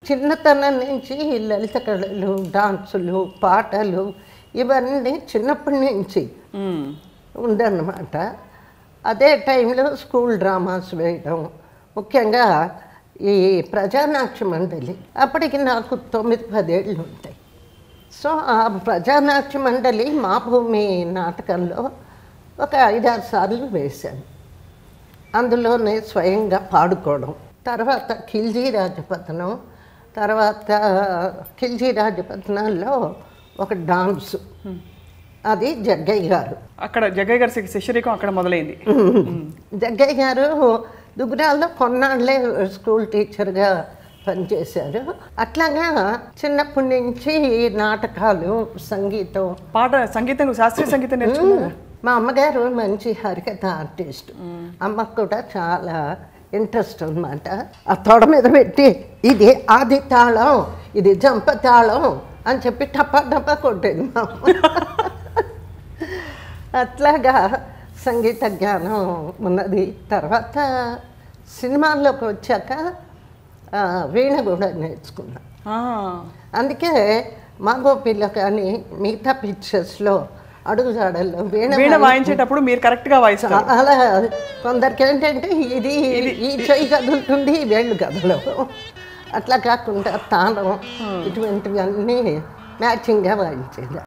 చిన్నతనం నుంచి లలిత కళలు, డాన్సులు, పాటలు ఇవన్నీ చిన్నప్పటి నుంచి ఉందన్నమాట. అదే టైంలో స్కూల్ డ్రామాస్ వేయడం, ముఖ్యంగా ఈ ప్రజానాట్య మండలి, అప్పటికి నాకు 9-10 ఏళ్ళు ఉంటాయి. సో ఆ ప్రజానాట్య మండలి మా భూమి నాటకంలో ఒక 5-6 సార్లు వేశాను. అందులోనే స్వయంగా పాడుకోవడం. తర్వాత ఖిల్జీ రాజపథనం, తర్వాత ఖిల్జీ రాజపథనంలో ఒక డాన్సు, అది జగ్గయ్య గారు. అక్కడ జగ్గయ్య గారి శిష్యరికం అక్కడ మొదలైంది. జగ్గయ్య గారు దుగ్గరాల్లో కొన్నాళ్ళే స్కూల్ టీచర్గా పనిచేశారు. అట్లాగా చిన్నప్పటి నుంచి నాటకాలు, సంగీతం. సంగీతం, శాస్త్రీయ సంగీతం నేర్చుకున్నారా? మా అమ్మగారు మంచి హరికథ ఆర్టిస్ట్. అమ్మకు కూడా చాలా ఇంట్రెస్ట్ అనమాట. ఆ తొడ మీద పెట్టి ఇది ఆది తాళం, ఇది జంప తాళం అని చెప్పి టపా టపా కొట్టేది మా అమ్మ. అట్లాగా సంగీత జ్ఞానం ఉన్నది. తర్వాత సినిమాల్లోకి వచ్చాక వీణ కూడా నేర్చుకున్నా. అందుకే మా గోపిలో కానీ మిగతా పిక్చర్స్లో అడుగుజాడల్లో వీణ వాయించేటప్పుడు మీరు కరెక్ట్గా వాయిస్తారు. అలా కొందరికి ఏంటంటే ఇది ఈ చెయ్యి కదులుతుంది, వేళ్ళు కదలవు. అట్లా కాకుండా తాళం ఇటువంటివన్నీ మ్యాచింగ్గా వాయించేది.